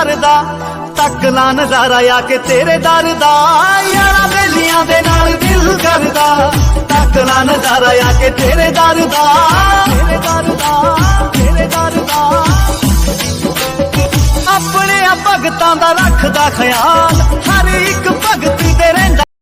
करदा। तक ला नजारा आके तेरे दर दा, यारा बेलियां दे नाल दिल करदा। तक ला नजारा आके तेरे दर दा, तेरे दर दा, तेरे दर दा। अपने भगतां दा रखदा ख्याल,